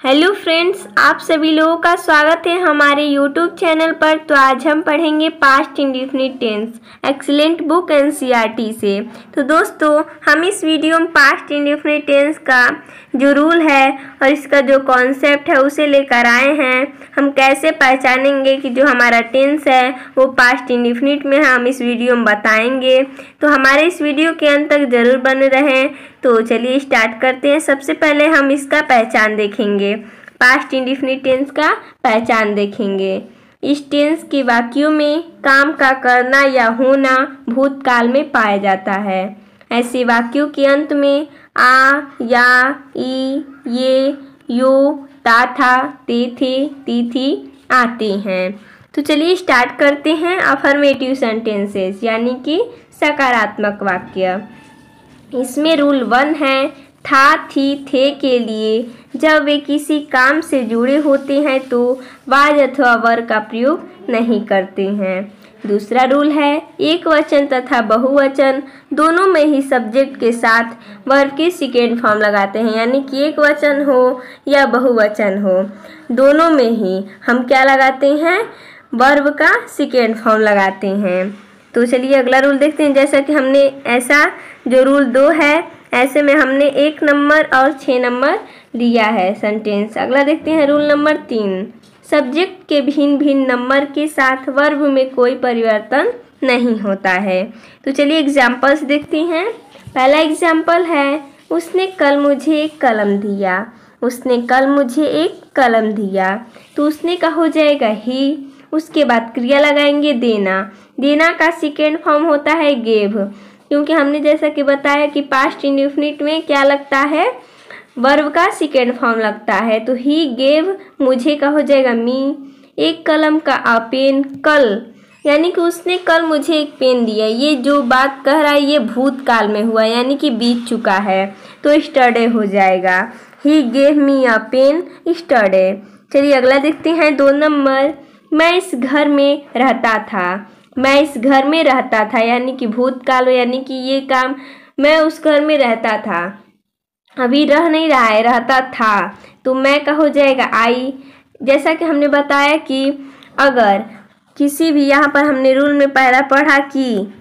Hello friends, आप सभी लोगों का स्वागत है हमारे यूट्यूब चैनल पर। तो आज हम पढ़ेंगे past indefinite tense excellent book NCERT से। तो दोस्तों, हम इस वीडियो में पास्ट इंडेफिनिट टेंस का जो रूल है और इसका जो कॉन्सेप्ट है उसे लेकर आए हैं। हम कैसे पहचानेंगे कि जो हमारा टेंस है वो पास्ट इंडेफिनिट में है, हम इस वीडियो में बताएंगे। तो हमारे इस वीडियो के अंत तक जरूर बने रहें। तो चलिए स्टार्ट करते हैं। सबसे पहले हम इसका पहचान देखेंगे, पास्ट इंडेफिनिट टेंस का पहचान देखेंगे। इस टेंस के वाक्यों में काम का करना या होना भूतकाल में पाया जाता है। ऐसे वाक्यों के अंत में आ, या, ई, ये, यो, ता, था, ते, थे, ती, थी आते हैं। तो चलिए स्टार्ट करते हैं। अफर्मेटिव सेंटेंसेस यानी कि सकारात्मक वाक्य। इसमें रूल 1 है, था, थी, थे के लिए जब वे किसी काम से जुड़े होते हैं तो वाज अथवा वर का प्रयोग नहीं करते हैं। दूसरा रूल है, एक वचन तथा बहुवचन दोनों में ही सब्जेक्ट के साथ वर्ब के सेकेंड फॉर्म लगाते हैं, यानी कि एक वचन हो या बहुवचन हो, दोनों में ही हम क्या लगाते हैं, वर्ब का सेकेंड फॉर्म लगाते हैं। तो चलिए अगला रूल देखते हैं। जैसा कि हमने ऐसा जो रूल 2 है, ऐसे में हमने 1 नंबर और 6 नंबर लिया है सेंटेंस। अगला देखते हैं रूल नंबर 3, सब्जेक्ट के भिन्न भिन्न नंबर के साथ वर्ब में कोई परिवर्तन नहीं होता है। तो चलिए एग्जाम्पल्स देखते हैं। पहला एग्जाम्पल है, उसने कल मुझे एक कलम दिया। उसने कल मुझे एक कलम दिया। तो उसने का हो जाएगा ही, उसके बाद क्रिया लगाएंगे देना। देना का सेकेंड फॉर्म होता है गेव, क्योंकि हमने जैसा कि बताया कि पास्ट इंडेफिनिट में क्या लगता है, वर्ब का सेकेंड फॉर्म लगता है। तो ही गेव मुझे का हो जाएगा मी, एक कलम का अ पेन कल, यानी कि उसने कल मुझे एक पेन दिया। ये जो बात कह रहा है ये भूतकाल में हुआ, यानी कि बीत चुका है, तो यस्टरडे हो जाएगा। He gave me a pen yesterday. चलिए अगला देखते हैं 2 नंबर, मैं इस घर में रहता था। मैं इस घर में रहता था यानी कि भूतकाल, यानी कि ये काम मैं उस घर में रहता था, अभी रह नहीं रहा है, रहता था। तो मैं का हो जाएगा आई। जैसा कि हमने बताया कि अगर किसी भी, यहाँ पर हमने रूल में पहला पढ़ा कि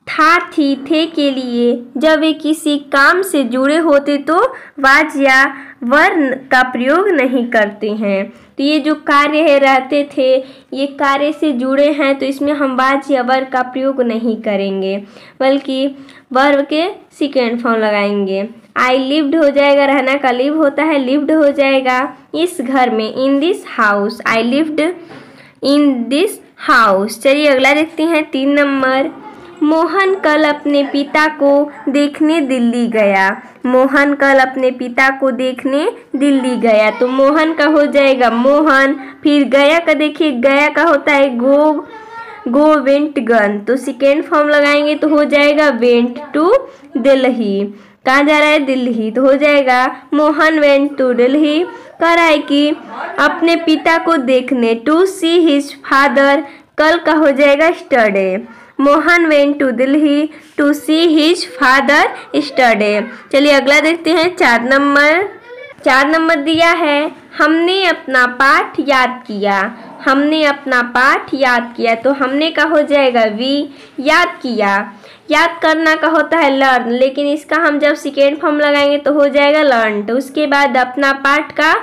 था, थी, थे के लिए जब वे किसी काम से जुड़े होते तो वाज या वर का प्रयोग नहीं करते हैं। तो ये जो कार्य है, रहते थे, ये कार्य से जुड़े हैं, तो इसमें हम वाज या वर का प्रयोग नहीं करेंगे, बल्कि वर्ब के सेकेंड फॉर्म लगाएंगे। आई लिव्ड हो जाएगा, रहना का लिव होता है, लिव्ड हो जाएगा इस घर में, in this house. I lived in this house. चलिए अगला देखते हैं 3 नंबर, मोहन कल अपने पिता को देखने दिल्ली गया। मोहन कल अपने पिता को देखने दिल्ली गया। तो मोहन का हो जाएगा मोहन, फिर गया का देखिए, गया का होता है गो वेंट गन, तो सेकेंड फॉर्म लगाएंगे तो हो जाएगा वेंट टू दिल्ली। कहाँ जा रहा है, दिल्ली, तो हो जाएगा मोहन वेंट टू दिल्ली। कह रहा है कि अपने पिता को देखने, टू सी हिज फादर, कल का हो जाएगा yesterday. Mohan went to Delhi to see his father yesterday. चलिए अगला देखते हैं 4 नंबर। 4 नंबर दिया है, हमने अपना पाठ याद किया। हमने अपना पाठ याद किया। तो हमने का हो जाएगा वी, याद किया। याद करना का होता है लर्न, लेकिन इसका हम जब सेकेंड फॉर्म लगाएंगे तो हो जाएगा लर्न। तो उसके बाद अपना पाठ का,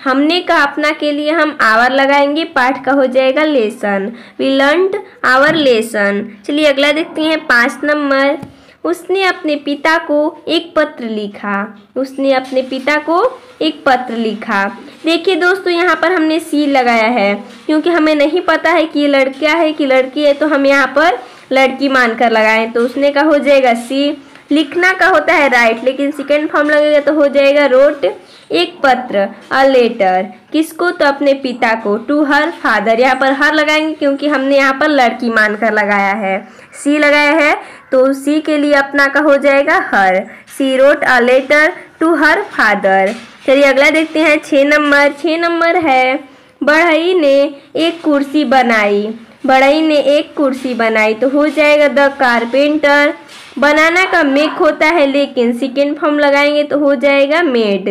हमने का अपना के लिए हम आवर लगाएंगे, पाठ का हो जाएगा lesson. We learned our lesson. चलिए अगला देखते हैं 5 नंबर, उसने अपने पिता को एक पत्र लिखा। उसने अपने पिता को एक पत्र लिखा। देखिए दोस्तों, यहाँ पर हमने सी लगाया है, क्योंकि हमें नहीं पता है कि ये लड़का है कि लड़की है, तो हम यहाँ पर लड़की मानकर लगाएं। तो उसने का हो जाएगा सी। लिखना का होता है राइट, लेकिन सेकेंड फॉर्म लगेगा तो हो जाएगा रोट, एक पत्र, अ लेटर, किसको, तो अपने पिता को, टू हर फादर। यहाँ पर हर लगाएंगे क्योंकि हमने यहाँ पर लड़की मानकर लगाया है। सी लगाया है तो सी के लिए अपना का हो जाएगा हर। She wrote a letter to her father. चलिए अगला देखते हैं 6 नंबर। 6 नंबर है, बढ़ई ने एक कुर्सी बनाई। बढ़ई ने एक कुर्सी बनाई। तो हो जाएगा द कारपेंटर। बनाना का मेक होता है, लेकिन सेकेंड फॉर्म लगाएंगे तो हो जाएगा मेड।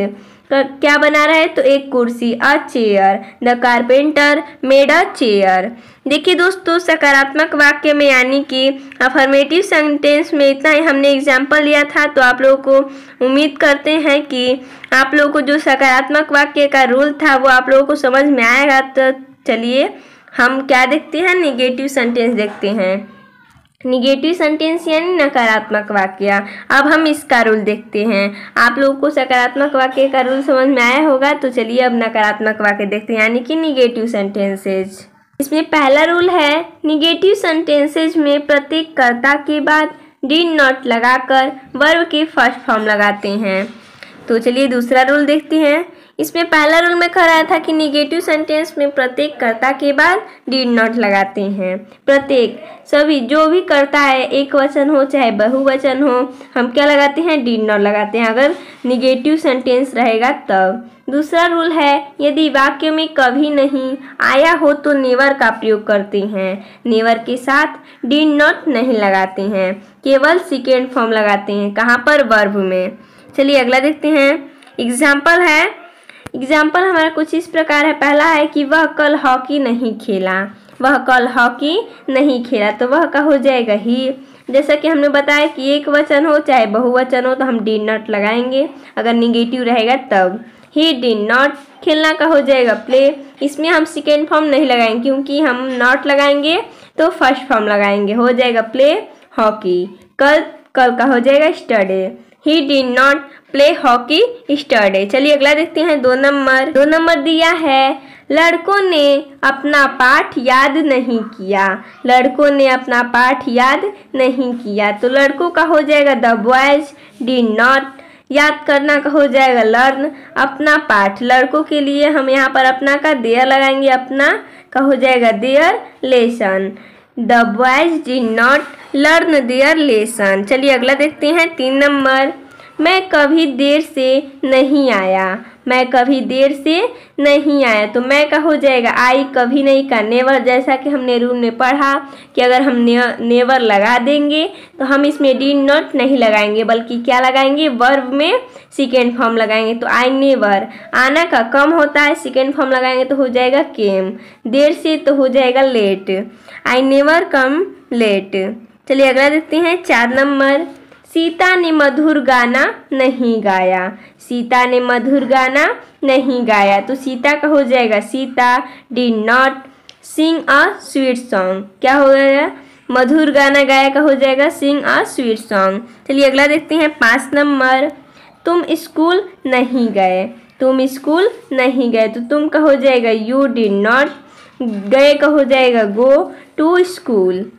क्या बना रहा है, तो एक कुर्सी, a chair. The carpenter made a chair. देखिए दोस्तों, सकारात्मक वाक्य में यानी कि अफर्मेटिव सेंटेंस में इतना ही हमने एग्जाम्पल लिया था। तो आप लोगों को उम्मीद करते हैं कि आप लोगों को जो सकारात्मक वाक्य का रूल था वो आप लोगों को समझ में आएगा। तो चलिए हम क्या देखते हैं, निगेटिव सेंटेंस देखते हैं। निगेटिव सेंटेंस यानी नकारात्मक वाक्य। अब हम इसका रूल देखते हैं। आप लोगों को सकारात्मक वाक्य का रूल समझ में आया होगा। तो चलिए अब नकारात्मक वाक्य देखते हैं, यानी कि निगेटिव सेंटेंसेज। इसमें पहला रूल है, निगेटिव सेंटेंसेज में प्रत्येक कर्ता के बाद डिड नॉट लगाकर वर्ब के फर्स्ट फॉर्म लगाते हैं। तो चलिए दूसरा रूल देखते हैं। इसमें पहला रूल में कह रहा था कि निगेटिव सेंटेंस में प्रत्येक कर्ता के बाद डिड नॉट लगाते हैं। प्रत्येक, सभी, जो भी कर्ता है, एक वचन हो चाहे बहुवचन हो, हम क्या लगाते हैं, डिड नॉट लगाते हैं अगर निगेटिव सेंटेंस रहेगा तब। दूसरा रूल है, यदि वाक्य में कभी नहीं आया हो तो नेवर का प्रयोग करते हैं। नेवर के साथ डिड नॉट नहीं लगाते हैं, केवल सेकेंड फॉर्म लगाते हैं। कहाँ पर, वर्ब में। चलिए अगला देखते हैं। एग्जाम्पल है, एग्जाम्पल हमारा कुछ इस प्रकार है। पहला है कि वह कल हॉकी नहीं खेला। वह कल हॉकी नहीं खेला, तो वह का हो जाएगा ही। जैसा कि हमने बताया कि एक वचन हो चाहे बहुवचन हो तो हम डिड नॉट लगाएंगे अगर निगेटिव रहेगा तब। ही डिड नॉट, खेलना का हो जाएगा प्ले। इसमें हम सेकेंड फॉर्म नहीं लगाएंगे क्योंकि हम नॉट लगाएंगे तो फर्स्ट फॉर्म लगाएंगे, हो जाएगा प्ले हॉकी। कल, कल का हो जाएगा स्टडे। He did not play hockey स्टडे। चलिए अगला देखते हैं। 2 नंबर। 2 नंबर दिया है, लड़कों ने अपना पाठ याद नहीं किया। लड़कों ने अपना पाठ याद नहीं किया, तो लड़कों का हो जाएगा द बॉयज डिड नॉट। याद करना का हो जाएगा लर्न। अपना पाठ, लड़कों के लिए हम यहाँ पर अपना का देयर लगाएंगे, अपना का हो जाएगा there lesson. The boys did not learn their lesson. चलिए अगला देखते हैं। 3 नंबर। मैं कभी देर से नहीं आया। मैं कभी देर से नहीं आया, तो मैं का हो जाएगा आई, कभी नहीं का नेवर। जैसा कि हमने रूल में पढ़ा कि अगर हम नेवर लगा देंगे तो हम इसमें डिड नॉट नहीं लगाएंगे बल्कि क्या लगाएंगे, वर्ब में सेकेंड फॉर्म लगाएंगे। तो आई नेवर, आना का कम होता है, सेकेंड फॉर्म लगाएंगे तो हो जाएगा केम। देर से तो हो जाएगा late. I never come late. चलिए अगला देखते हैं। 4 नंबर। सीता ने मधुर गाना नहीं गाया। सीता ने मधुर गाना नहीं गाया, तो सीता का हो जाएगा Sita did not sing a sweet song. क्या हो जाएगा, मधुर गाना गाया का हो जाएगा सिंग अ स्वीट सॉन्ग। चलिए अगला देखते हैं। 5 नंबर। तुम स्कूल नहीं गए। तुम स्कूल नहीं गए, तो तुम का हो जाएगा यू डिड नॉट। गए का हो जाएगा go to school.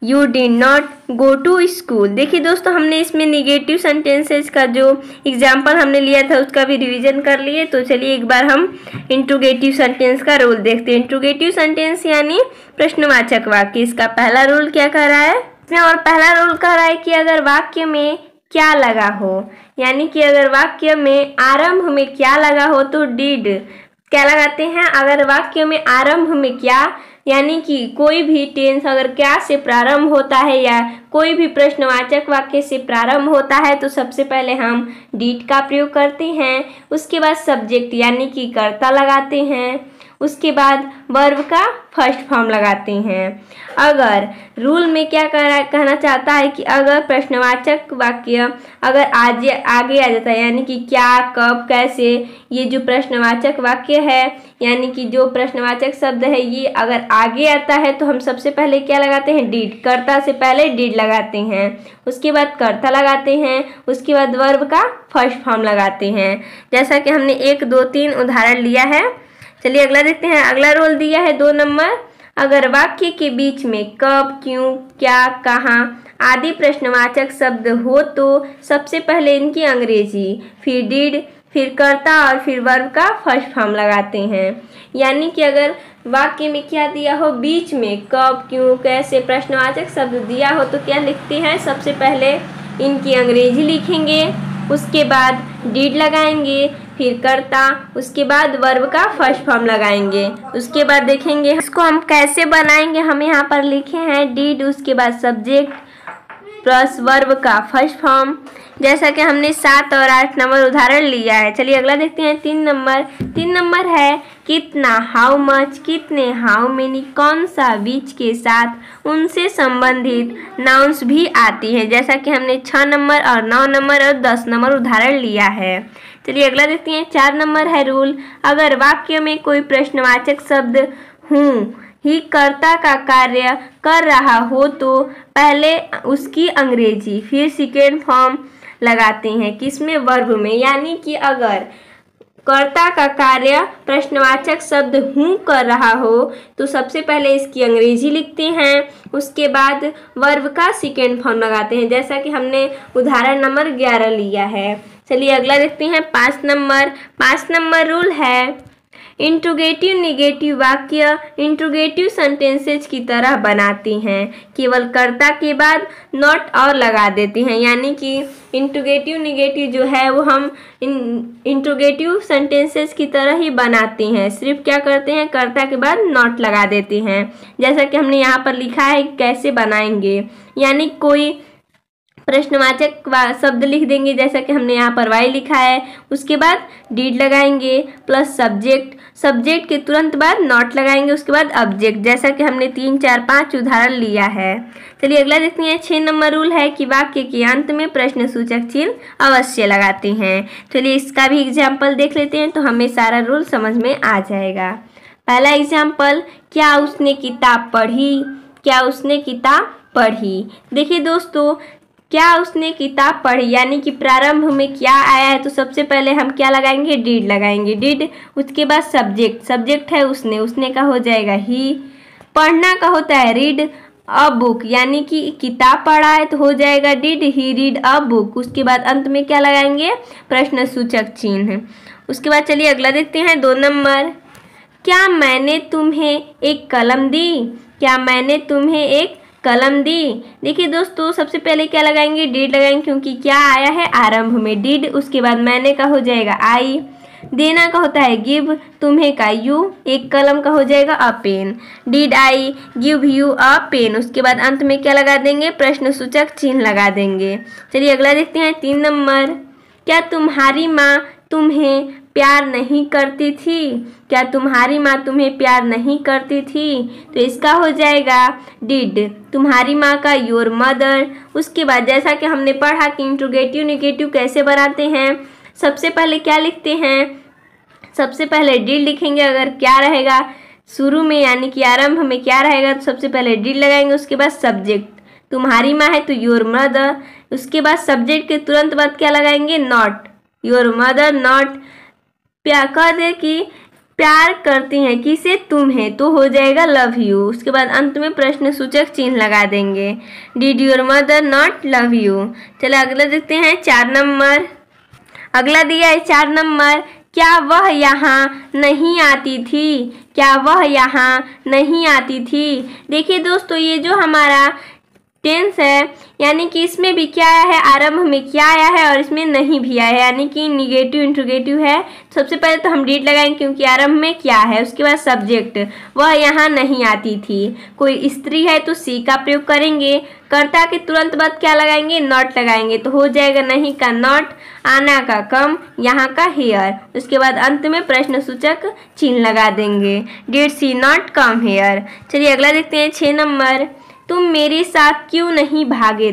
You did not go to school. देखिए दोस्तों, हमने इसमें निगेटिव सेंटेंसेस का जो एग्जाम्पल हमने लिया था उसका भी रिवीजन कर लिए। तो चलिए एक बार हम इंट्रोगेटिव सेंटेंस का रूल देखते हैं। इंट्रोगेटिव सेंटेंस यानी प्रश्नवाचक वाक्य। इसका पहला रूल क्या कह रहा है इसमें, और पहला रूल कह रहा है कि अगर वाक्य में क्या लगा हो, यानी कि अगर वाक्य में आरंभ में क्या लगा हो तो डिड क्या लगाते हैं। अगर वाक्य में आरंभ में क्या, यानी कि कोई भी टेंस अगर क्या से प्रारंभ होता है या कोई भी प्रश्नवाचक वाक्य से प्रारंभ होता है तो सबसे पहले हम डिड का प्रयोग करते हैं। उसके बाद सब्जेक्ट यानी कि कर्ता लगाते हैं। उसके बाद वर्ब का फर्स्ट फॉर्म लगाते हैं। अगर रूल में क्या कहना चाहता है कि अगर प्रश्नवाचक वाक्य अगर आगे आ जाता है, यानी कि क्या, कब, कैसे, ये जो प्रश्नवाचक वाक्य है यानी कि जो प्रश्नवाचक शब्द है ये अगर आगे आता है तो हम सबसे पहले क्या लगाते हैं, डिड। कर्ता से पहले डिड लगाते हैं, उसके बाद कर्ता लगाते हैं, उसके बाद वर्ब का फर्स्ट फॉर्म लगाते हैं, जैसा कि हमने 1, 2, 3 उदाहरण लिया है। चलिए अगला देखते हैं। अगला रोल दिया है 2 नंबर। अगर वाक्य के बीच में कब, क्यों, क्या, कहाँ आदि प्रश्नवाचक शब्द हो तो सबसे पहले इनकी अंग्रेजी, फिर डिड, फिर कर्ता और फिर वर्ब का फर्स्ट फॉर्म लगाते हैं। यानी कि अगर वाक्य में क्या दिया हो, बीच में कब, क्यों, कैसे प्रश्नवाचक शब्द दिया हो तो क्या लिखते हैं, सबसे पहले इनकी अंग्रेजी लिखेंगे, उसके बाद डिड लगाएंगे, फिर कर्ता, उसके बाद वर्ब का फर्स्ट फॉर्म लगाएंगे। उसके बाद देखेंगे इसको हम कैसे बनाएंगे। हम यहाँ पर लिखे हैं डिड, उसके बाद सब्जेक्ट, प्लस वर्ब का फर्स्ट फॉर्म, जैसा कि हमने 7 और 8 नंबर उदाहरण लिया है। चलिए अगला देखते हैं 3 नंबर है कितना, हाउ मच, कितने, हाउ मेनी, कौन सा, बीच के साथ उनसे संबंधित नाउन्स भी आती हैं, जैसा कि हमने 6 नंबर और 9 नंबर और 10 नंबर उदाहरण लिया है। चलिए अगला देखते हैं 4 नंबर है रूल, अगर वाक्य में कोई प्रश्नवाचक शब्द हूँ ही कर्ता का कार्य कर रहा हो तो पहले उसकी अंग्रेजी फिर सेकेंड फॉर्म लगाते हैं, किसमें, वर्ब में। यानी कि अगर कर्ता का कार्य प्रश्नवाचक शब्द हूँ कर रहा हो तो सबसे पहले इसकी अंग्रेजी लिखते हैं, उसके बाद वर्ब का सेकेंड फॉर्म लगाते हैं, जैसा कि हमने उदाहरण नंबर 11 लिया है। चलिए अगला देखते हैं 5 नंबर रूल है इंट्रोगेटिव निगेटिव वाक्य इंट्रोगेटिव सेंटेंसेज की तरह बनाती हैं, केवल कर्ता के बाद नॉट और लगा देती हैं। यानी कि इंट्रोगेटिव निगेटिव जो है वो हम इंट्रोगेटिव सेंटेंसेज की तरह ही बनाते हैं, सिर्फ क्या करते हैं, कर्ता के बाद नॉट लगा देते हैं, जैसा कि हमने यहाँ पर लिखा है कैसे बनाएंगे। यानी कोई प्रश्नवाचक शब्द लिख देंगे, जैसा कि हमने यहाँ पर वाई लिखा है, उसके बाद डीड लगाएंगे प्लस सब्जेक्ट के तुरंत बाद नॉट लगाएंगे, उसके बाद ऑब्जेक्ट, जैसा कि हमने 3, 4, 5 उदाहरण लिया है। चलिए अगला देखते हैं 6 नंबर रूल है कि वाक्य के अंत में प्रश्नसूचक चिन्ह अवश्य लगाते हैं। चलिए इसका भी एग्जाम्पल देख लेते हैं तो हमें सारा रूल समझ में आ जाएगा। पहला एग्जाम्पल, क्या उसने किताब पढ़ी। देखिए दोस्तों, क्या उसने किताब पढ़ी यानी कि प्रारंभ में क्या आया है तो सबसे पहले हम क्या लगाएंगे, डीड लगाएंगे, डीड, उसके बाद सब्जेक्ट है उसने का हो जाएगा ही, पढ़ना का होता है रीड अ बुक, यानी कि किताब पढ़ा है तो हो जाएगा did he read a book, उसके बाद अंत में क्या लगाएंगे, प्रश्नसूचक चिन्ह। उसके बाद चलिए अगला देखते हैं 2 नंबर, क्या मैंने तुम्हें एक कलम दी। देखिए दोस्तों, सबसे पहले क्या लगाएंगे, डीड लगाएंगे, क्योंकि क्या आया है आरंभ में डीड, उसके बाद मैंने का हो जाएगा आई, देना का होता है गिव, तुम्हें का यू, एक कलम का हो जाएगा a pen, did I give you a pen, उसके बाद अंत में क्या लगा देंगे, प्रश्नसूचक चिन्ह लगा देंगे। चलिए अगला देखते हैं 3 नंबर, क्या तुम्हारी माँ तुम्हें प्यार नहीं करती थी, तो इसका हो जाएगा डिड, तुम्हारी माँ का योर मदर। उसके बाद जैसा कि हमने पढ़ा कि इंट्रोगेटिव निगेटिव कैसे बनाते हैं, सबसे पहले क्या लिखते हैं, सबसे पहले डिड लिखेंगे, अगर क्या रहेगा शुरू में यानी कि आरंभ में क्या रहेगा तो सबसे पहले डिड लगाएंगे, उसके बाद सब्जेक्ट, तुम्हारी माँ है तो योर मदर, उसके बाद सब्जेक्ट के तुरंत बाद क्या लगाएंगे, नॉट, योर मदर नॉट, कह दे कि प्यार करती हैं किसे, तुम्हें, तो हो जाएगा लव यू, उसके बाद अंत में प्रश्नसूचक चिन्ह लगा देंगे, did your mother not love you. चलो अगला देखते हैं 4 नंबर, अगला दिया है 4 नंबर, क्या वह यहाँ नहीं आती थी। देखिए दोस्तों, ये जो हमारा टेंस है यानी कि इसमें भी क्या आया है, आरंभ में क्या आया है और इसमें नहीं भी आया है, यानी कि निगेटिव इंट्रोगेटिव है। सबसे पहले तो हम डीड लगाएंगे क्योंकि आरंभ में क्या है, उसके बाद सब्जेक्ट, वह यहाँ नहीं आती थी, कोई स्त्री है तो सी का प्रयोग करेंगे, कर्ता के तुरंत बाद क्या लगाएंगे, नॉट लगाएंगे, तो हो जाएगा नहीं का नॉट, आना का कम, यहाँ का हेयर, उसके बाद अंत में प्रश्नसूचक चिन्ह लगा देंगे, did she not come here. चलिए अगला देखते हैं 6 नंबर, तुम मेरे साथ क्यों नहीं भागे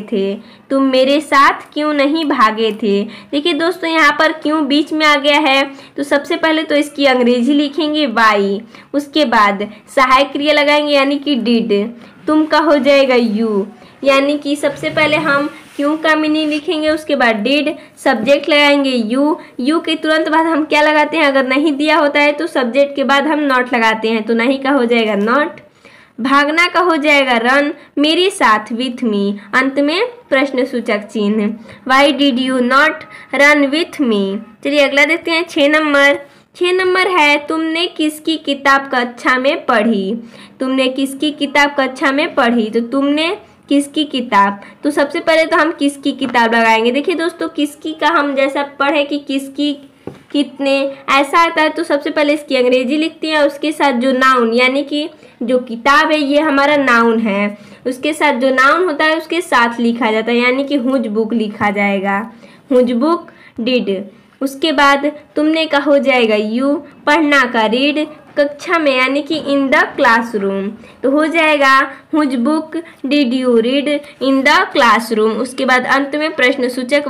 थे। देखिए दोस्तों, यहाँ पर क्यों बीच में आ गया है तो सबसे पहले तो इसकी अंग्रेजी लिखेंगे वाई, उसके बाद सहायक क्रिया लगाएंगे यानी कि डिड, तुम का हो जाएगा यू, यानी कि सबसे पहले हम क्यों का मीनिंग लिखेंगे, उसके बाद डिड, सब्जेक्ट लगाएंगे यू के तुरंत बाद हम क्या लगाते हैं, अगर नहीं दिया होता है तो सब्जेक्ट के बाद हम नॉट लगाते हैं, तो नहीं का हो जाएगा नॉट, भागना का हो जाएगा रन, मेरे साथ विथ मी, अंत में प्रश्नसूचक चिन्ह, why did you not run with me. चलिए अगला देखते हैं 6 नंबर, 6 नंबर है तुमने किसकी किताब कक्षा में पढ़ी। तो तुमने किसकी किताब, तो सबसे पहले तो हम किसकी किताब लगाएंगे। देखिए दोस्तों, किसकी का हम जैसा पढ़े कि किसकी कितने ऐसा आता है तो सबसे पहले इसकी अंग्रेजी लिखते हैं, उसके साथ जो नाउन यानी कि जो किताब है ये हमारा नाउन है, उसके साथ जो नाउन होता है उसके साथ लिखा जाता है यानी कि हुज बुक लिखा जाएगा, हुज बुक डिड। उसके बाद तुमने का हो जाएगा यू, पढ़ना का रीड, कक्षा में यानी कि इन द क्लासरूम तो हो जाएगा whose book did you read in the classroom. उसके बाद अंत में प्रश्नसूचक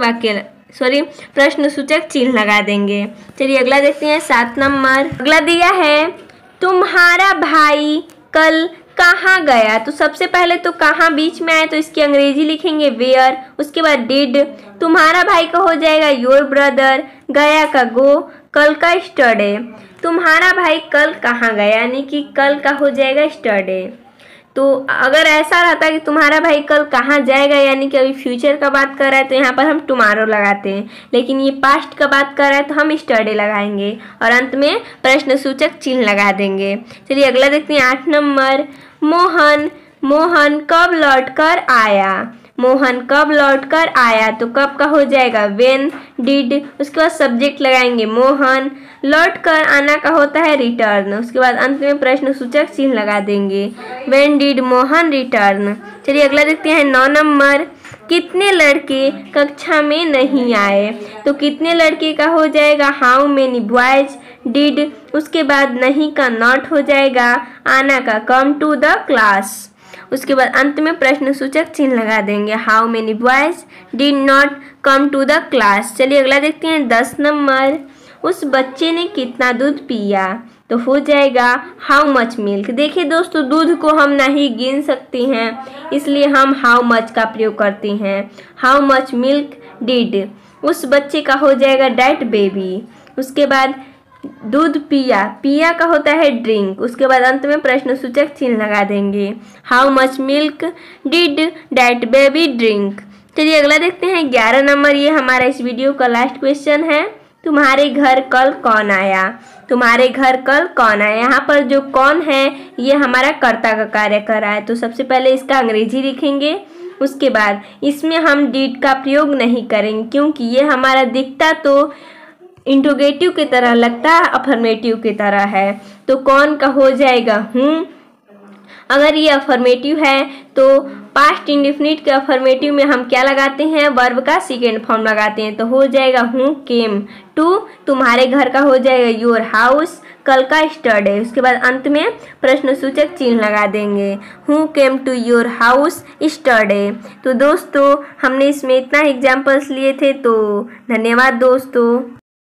चिन्ह लगा देंगे। चलिए अगला देखते हैं 7 नंबर। अगला दिया है तुम्हारा भाई कल कहाँ गया। तो सबसे पहले तो कहाँ बीच में आए तो इसकी अंग्रेजी लिखेंगे वेयर, उसके बाद डिड, तुम्हारा भाई का हो जाएगा योर ब्रदर, गया का गो, कल का स्टडे। तुम्हारा भाई कल कहाँ गया यानी कि कल का हो जाएगा स्टडे। तो अगर ऐसा रहता है कि तुम्हारा भाई कल कहाँ जाएगा यानी कि अभी फ्यूचर का बात कर रहा है तो यहाँ पर हम टुमारो लगाते हैं, लेकिन ये पास्ट का बात कर रहा है तो हम स्टडे लगाएंगे और अंत में प्रश्नसूचक चिन्ह लगा देंगे। चलिए अगला देखते हैं 8 नंबर। मोहन कब लौटकर आया। मोहन कब लौटकर आया तो कब का हो जाएगा वेन, डिड, उसके बाद सब्जेक्ट लगाएंगे मोहन, लौटकर आना का होता है रिटर्न, उसके बाद अंत में प्रश्नसूचक चिन्ह लगा देंगे वेन डिड मोहन रिटर्न। चलिए अगला देखते हैं 9 नंबर। कितने लड़के कक्षा में नहीं आए तो कितने लड़के का हो जाएगा हाउ मेनी बॉयज, डिड, उसके बाद नहीं का नॉट हो जाएगा, आना का कम टू द क्लास, उसके बाद अंत में प्रश्नसूचक चिन्ह लगा देंगे how many boys did not come to the class. चलिए अगला देखते हैं 10 नंबर। उस बच्चे ने कितना दूध पिया तो हो जाएगा हाउ मच मिल्क। देखिए दोस्तों दूध को हम नहीं गिन सकते हैं इसलिए हम हाउ मच का प्रयोग करते हैं, हाउ मच मिल्क डिड। उस बच्चे का हो जाएगा डैट बेबी, उसके बाद दूध पिया, पिया का होता है ड्रिंक, उसके बाद अंत में प्रश्नसूचक चिन्ह लगा देंगे how much milk did that baby drink. चलिए अगला देखते हैं 11 नंबर। ये हमारा इस वीडियो का लास्ट क्वेश्चन है। तुम्हारे घर कल कौन आया। तुम्हारे घर कल कौन आया, यहाँ पर जो कौन है ये हमारा कर्ता का कार्य कर रहा है तो सबसे पहले इसका अंग्रेजी लिखेंगे, उसके बाद इसमें हम डिड का प्रयोग नहीं करेंगे क्योंकि ये हमारा दिखता तो इंट्रोगेटिव की तरह लगता है, अफर्मेटिव की तरह है तो कौन का हो जाएगा हूँ। अगर ये अफर्मेटिव है तो पास्ट इंडेफिनिट के अफर्मेटिव में हम क्या लगाते हैं वर्ब का सेकेंड फॉर्म लगाते हैं तो हो जाएगा हूँ केम टू, तुम्हारे घर का हो जाएगा योर हाउस, कल का स्टडे, उसके बाद अंत में प्रश्नसूचक चिन्ह लगा देंगे who came to your house yesterday. तो दोस्तों हमने इसमें इतना एग्जाम्पल्स लिए थे तो धन्यवाद दोस्तों।